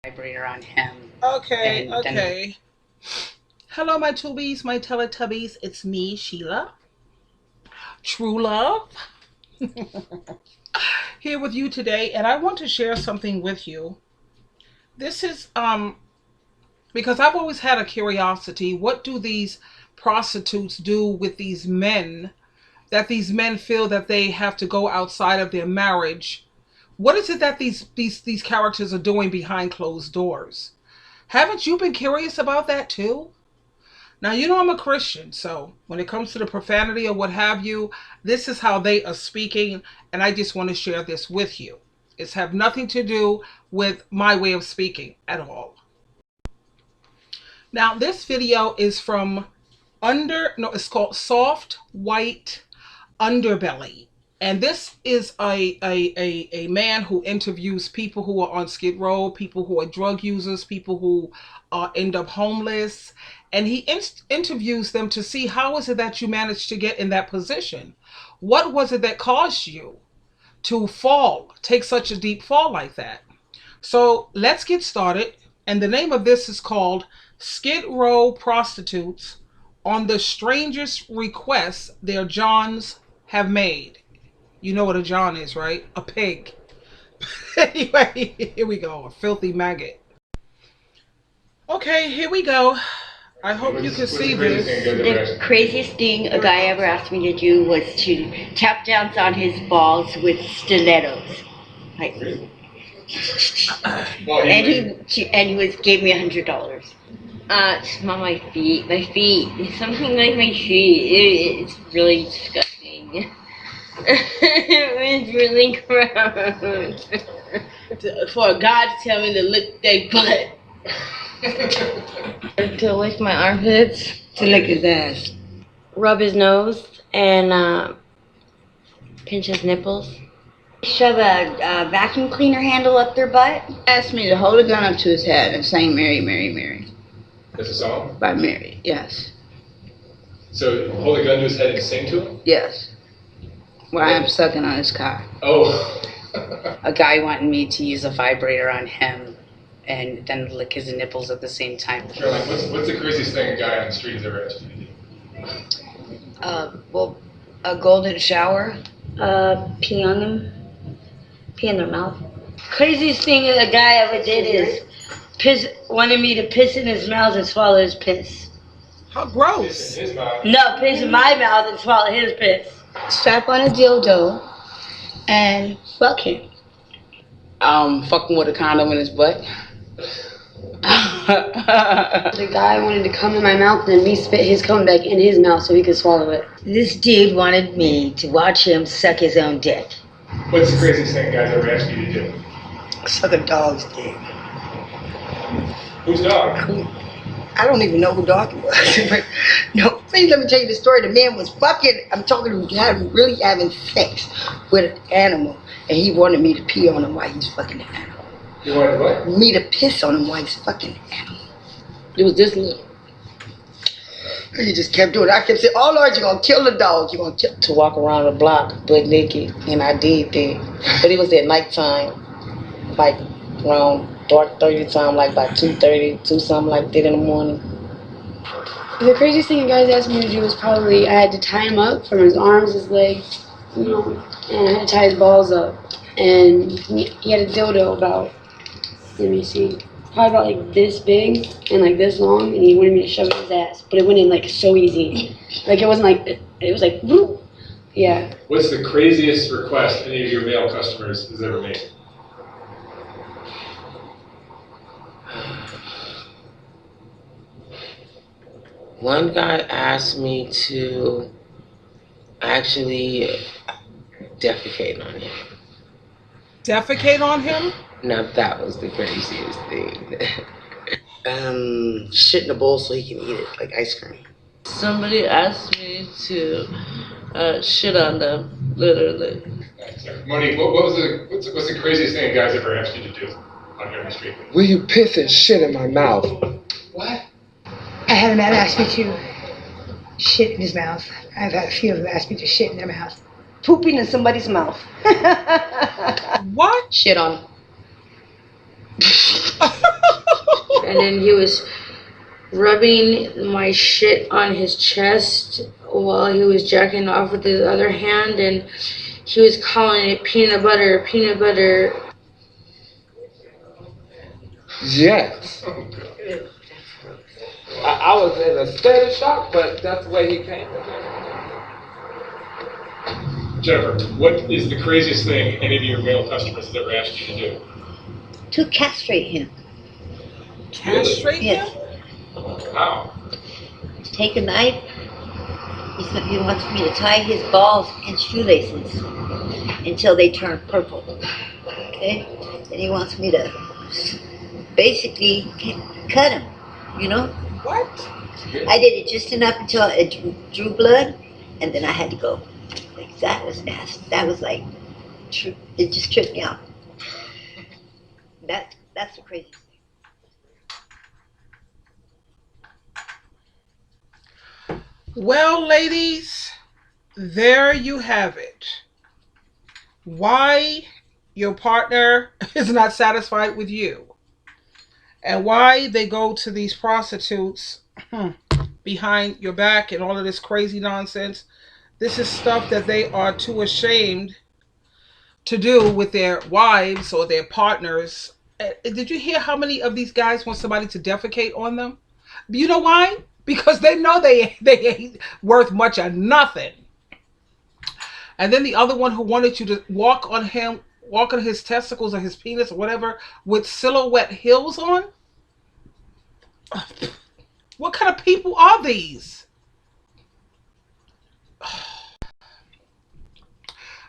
Vibrator on him. Okay, okay. Hello, my tubies, my Teletubbies. It's me, Sheila. True Love. Here with you today, and I want to share something with you. This is because I've always had a curiosity. What do these prostitutes do with these men that these men feel that they have to go outside of their marriage? What is it that these characters are doing behind closed doors? Haven't you been curious about that too? Now, you know I'm a Christian, so when it comes to the profanity or what have you, this is how they are speaking, and I just want to share this with you. It's have nothing to do with my way of speaking at all. Now, this video is from it's called Soft White Underbelly. And this is a man who interviews people who are on Skid Row, people who are drug users, people who end up homeless. And he interviews them to see how is it that you managed to get in that position? What was it that caused you to fall, take such a deep fall like that? So let's get started. And the name of this is called Skid Row Prostitutes on the Strangest Requests Their Johns Have Made. You know what a John is, right? A pig. Anyway, here we go. A filthy maggot. Okay, here we go. I hope you can see this. The craziest thing a guy ever asked me to do was to tap dance on his balls with stilettos. Like, and he gave me $100. Smell my feet. My feet. Something like my feet. It's really disgusting. It's really gross. For a guy to tell me to lick their butt. To lick my armpits. To lick his ass. Rub his nose and pinch his nipples. Shove a vacuum cleaner handle up their butt. Asked me to hold a gun up to his head and sing Mary, Mary, Mary. That's a song? By Mary, yes. So hold a gun to his head and sing to him? Yes. While I'm sucking on his cock. Oh. A guy wanted me to use a vibrator on him and then lick his nipples at the same time. Caroline, what's the craziest thing a guy on the street has ever asked you to do? Well, a golden shower. Pee on them. Pee in their mouth. Craziest thing a guy ever did is wanted me to piss in his mouth and swallow his piss. How gross. Piss in his mouth? No, piss in my mouth and swallow his piss. Strap on a dildo and fuck him. Fucking with a condom in his butt. The guy wanted to come in my mouth and me spit his cum back in his mouth so he could swallow it. This dude wanted me to watch him suck his own dick. What's the craziest thing a guy's ever asked you to do? Suck a dog's dick. Whose dog? I don't even know who dog it was. But no, please let me tell you the story. The man was fucking, I'm talking to him, really having sex with an animal. And he wanted me to pee on him while he's fucking the animal. You wanted what? Me to piss on him while he's fucking the animal. It was this little. He just kept doing it. I kept saying, oh Lord, you're going to kill the dog. You're going to kill. To walk around the block butt naked, and I did that. But it was at nighttime, like around dark 30 time, like by 2:30, 2 something like that in the morning. The craziest thing a guy's asked me to do was probably I had to tie him up from his arms, his legs, you know, and I had to tie his balls up. And he had a dildo about, let me see, probably about like this big and like this long, and he wanted me to shove it in his ass. But it went in like so easy. Like it wasn't like, it was like, whoop. Yeah. What's the craziest request any of your male customers has ever made? One guy asked me to actually defecate on him. Defecate on him? Now that was the craziest thing. Shit in a bowl so he can eat it, like ice cream. Somebody asked me to shit on them, literally. Monique, what's the craziest thing a guy's ever asked you to do on here on the street? Will you piss and shit in my mouth? What? I had a man ask me to shit in his mouth. I've had a few of them ask me to shit in their mouth. Pooping in somebody's mouth. What? Shit on. and then he was rubbing my shit on his chest while he was jacking off with his other hand, and he was calling it peanut butter, peanut butter. Yes. I was in a state of shock, but that's the way he came. Jennifer, what is the craziest thing any of your male customers has ever asked you to do? To castrate him. Castrate Yes. him? How? Take a knife. He wants me to tie his balls in shoelaces until they turn purple. Okay? Then he wants me to basically cut him. You know? What? I did it just enough until it drew blood, and then I had to go. Like, that was nasty. That was like, it just tripped me out. That's the craziest thing. Well, ladies, there you have it. Why your partner is not satisfied with you, and why they go to these prostitutes behind your back and all of this crazy nonsense. This is stuff that they are too ashamed to do with their wives or their partners. Did you hear how many of these guys want somebody to defecate on them? You know why? Because they know they ain't worth much of nothing. And then the other one who wanted you to walk on his testicles or his penis or whatever with silhouette heels on. What kind of people are these?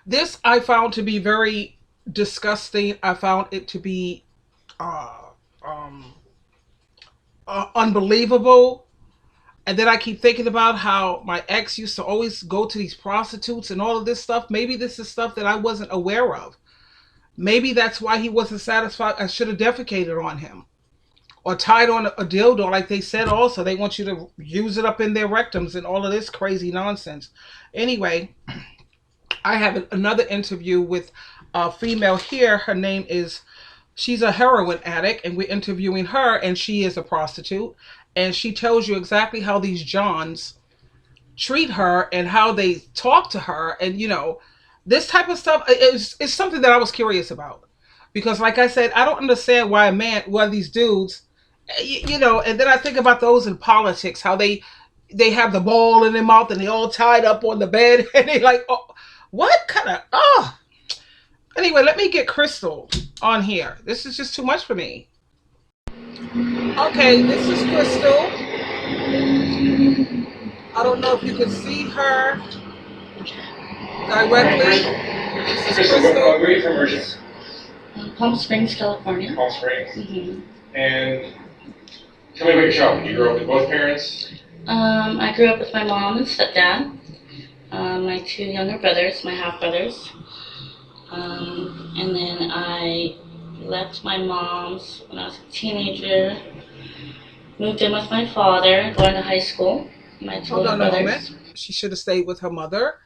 This I found to be very disgusting. I found it to be uh, um, unbelievable. And then I keep thinking about how my ex used to always go to these prostitutes and all of this stuff. Maybe this is stuff that I wasn't aware of. Maybe that's why he wasn't satisfied. I should have defecated on him. Or tied on a dildo, like they said also. They want you to use it up in their rectums and all of this crazy nonsense. Anyway, I have another interview with a female here. Her name is, she's a heroin addict, and we're interviewing her, and she is a prostitute. And she tells you exactly how these Johns treat her and how they talk to her. And, this type of stuff is something that I was curious about. Because, like I said, I don't understand why these dudes, and then I think about those in politics, how they have the ball in their mouth and they all tied up on the bed and they like, oh, what kind of, oh. Anyway, let me get Crystal on here. This is just too much for me. Okay, this is Crystal. I don't know if you can see her directly. This is Crystal. Where are you from originally? Palm Springs, California. Palm Springs. Mm-hmm. And tell me about your childhood. You grew up with both parents? I grew up with my mom and stepdad, my two younger brothers, my half brothers. And then I left my mom's when I was a teenager, moved in with my father, going to high school. My two Hold on brothers. a moment. She should have stayed with her mother.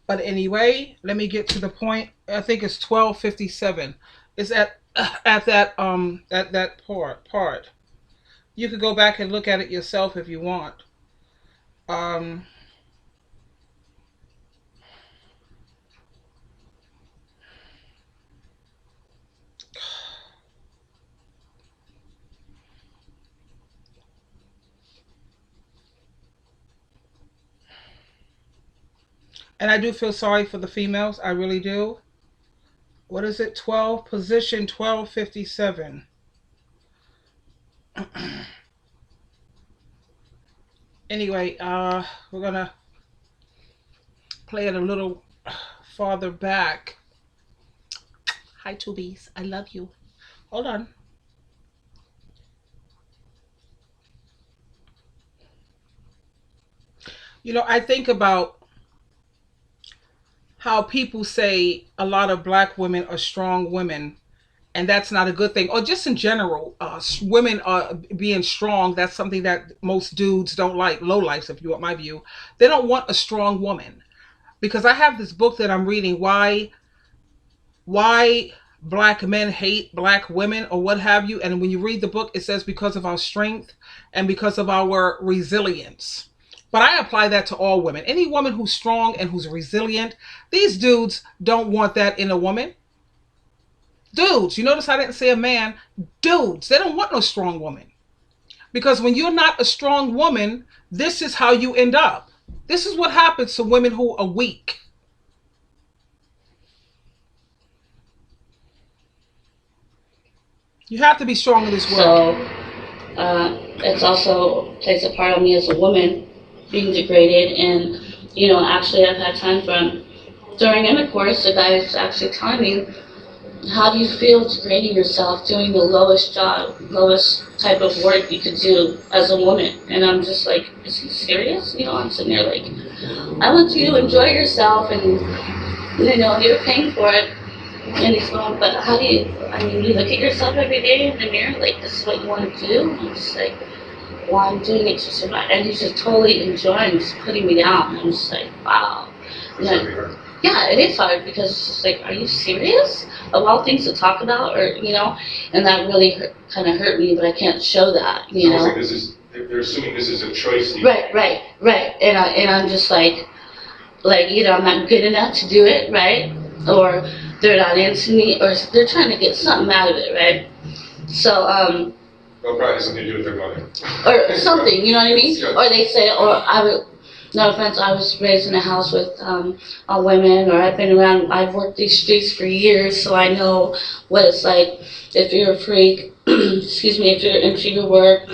But anyway, let me get to the point. I think it's 12:57. It's at that part. You could go back and look at it yourself if you want. And I do feel sorry for the females. I really do. What is it? Position 1257. Anyway, we're gonna play it a little farther back. Hi, Tubies. I love you. Hold on. I think about how people say a lot of black women are strong women, and that's not a good thing. Or just in general, women are being strong. That's something that most dudes don't like. Lowlifes, if you want my view. They don't want a strong woman. Because I have this book that I'm reading, why black men hate black women or what have you. And when you read the book, it says because of our strength and because of our resilience. But I apply that to all women. Any woman who's strong and who's resilient, these dudes don't want that in a woman. Dudes, you notice I didn't say a man. Dudes, they don't want no strong woman. Because when you're not a strong woman, this is how you end up. This is what happens to women who are weak. You have to be strong in this world. So it's also plays a part of me as a woman being degraded. And, you know, actually I've had times when during intercourse, the guy is actually telling me, how do you feel degrading yourself, doing the lowest job, lowest type of work you could do as a woman? And I'm just like, is he serious? You know, I'm sitting there like, I want you to enjoy yourself and, you know, you're paying for it. And he's going, but how do you, I mean, you look at yourself every day in the mirror, like, this is what you want to do? I'm just like, well, I'm doing it to survive. And he's just totally enjoying, just putting me down. I'm just like, wow. Yeah, it is hard because it's just like, are you serious? Of all things to talk about, or, you know, and that really kind of hurt me, but I can't show that, you know. Like they're assuming this is a choice. Right. And I'm just like, either I'm not good enough to do it, right? Or they're not into me, or they're trying to get something out of it, right? So, well, probably has something to do with their mother. Or something, you know what I mean? Yeah. Or they say, or I would, no offense, I was raised in a house with women, or I've worked these streets for years, so I know what it's like if you're a freak, excuse me, if you're into your work,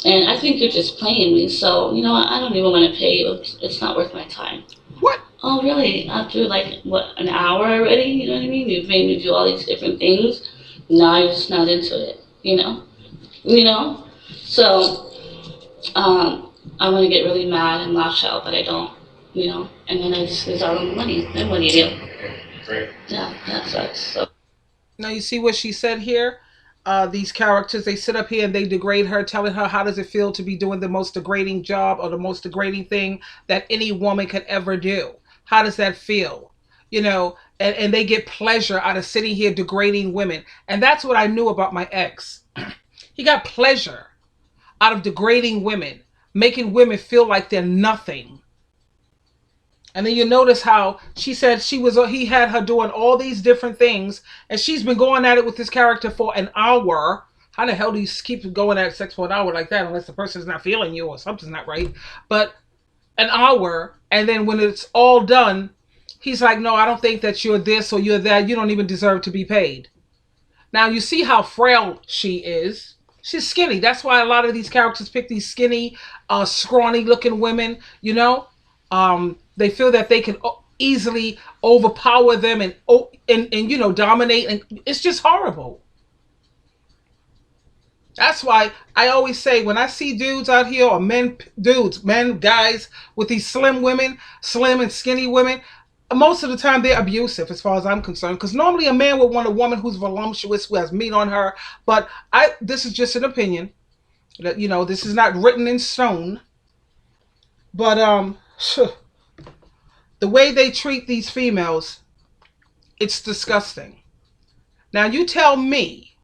and I think you're just playing me, so, you know what, I don't even want to pay you, it's not worth my time. What? Oh, really? After, like, what, an hour already, you know what I mean? You've made me do all these different things, now you're just not into it, you know? So, I'm gonna get really mad and lash out, but I don't, you know, and then I just lose out on the money. Then what do you do? Right. Yeah, that sucks. So. Now you see what she said here? These characters, they sit up here and they degrade her, telling her how does it feel to be doing the most degrading job or the most degrading thing that any woman could ever do. How does that feel? You know, and they get pleasure out of sitting here degrading women. And that's what I knew about my ex. He got pleasure out of degrading women, making women feel like they're nothing. And then you notice how she said he had her doing all these different things, and she's been going at it with this character for an hour. How the hell do you keep going at sex for an hour like that unless the person's not feeling you or something's not right? But an hour, and then when it's all done, he's like, no, I don't think that you're this or you're that. You don't even deserve to be paid. Now you see how frail she is. She's skinny. That's why a lot of these characters pick these skinny, scrawny looking women, you know. They feel that they can easily overpower them and you know, dominate. And it's just horrible. That's why I always say when I see dudes out here, or guys with these slim and skinny women, most of the time they're abusive as far as I'm concerned. Because normally a man would want a woman who's voluptuous, who has meat on her. But this is just an opinion. You know, this is not written in stone. But the way they treat these females, it's disgusting. Now you tell me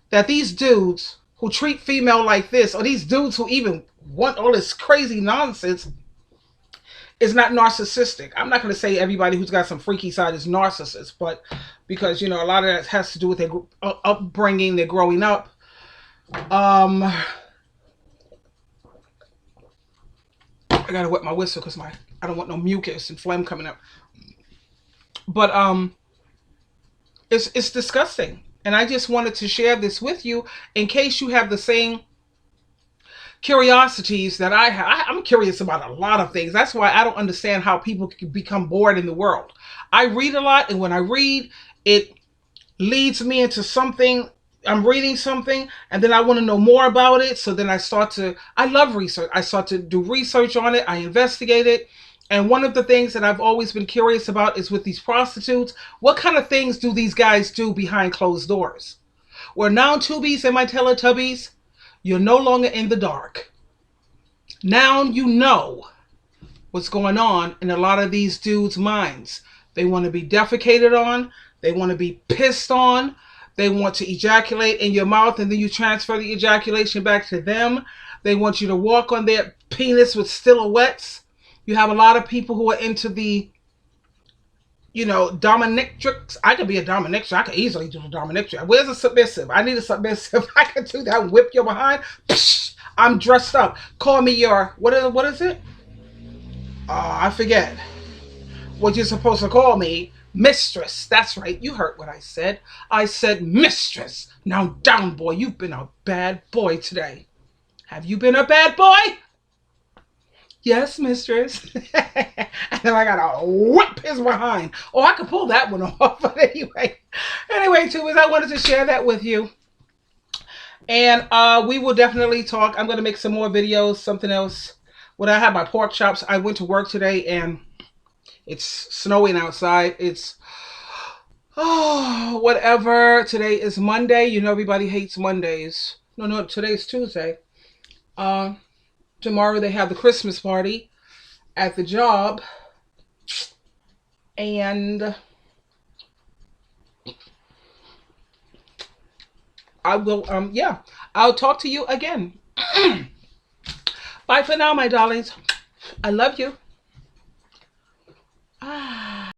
that these dudes who treat female like this, or these dudes who even want all this crazy nonsense, is not narcissistic. I'm not going to say everybody who's got some freaky side is narcissist, but because, you know, a lot of that has to do with their upbringing, their growing up. I gotta wet my whistle because I don't want no mucus and phlegm coming up. But it's disgusting, and I just wanted to share this with you in case you have the same curiosities that I have. I'm curious about a lot of things. That's why I don't understand how people can become bored in the world. I read a lot, and when I read, it leads me into something. I'm reading something, and then I want to know more about it. So then I love research. I start to do research on it. I investigate it. And one of the things that I've always been curious about is with these prostitutes, what kind of things do these guys do behind closed doors? Well, now, Tubies and my Teletubbies, you're no longer in the dark. Now you know what's going on in a lot of these dudes' minds. They want to be defecated on. They want to be pissed on. They want to ejaculate in your mouth and then you transfer the ejaculation back to them. They want you to walk on their penis with silhouettes. You have a lot of people who are into the, dominatrix. I could be a dominatrix. I could easily do a dominatrix. Where's a submissive? I need a submissive. I could do that. Whip your behind. Psh, I'm dressed up. Call me your, what is it? I forget what you're supposed to call me. Mistress. That's right. You heard what I said. I said mistress. Now down, boy. You've been a bad boy today. Have you been a bad boy? Yes, mistress. And then I gotta whip his behind. Oh, I could pull that one off. But anyway, tubers, I wanted to share that with you. And we will definitely talk. I'm gonna make some more videos, something else. When I have my pork chops, I went to work today and it's snowing outside. It's whatever. Today is Monday. You know everybody hates Mondays. No, today's Tuesday. Tomorrow they have the Christmas party at the job. And I will, I'll talk to you again. Bye for now, my darlings. I love you.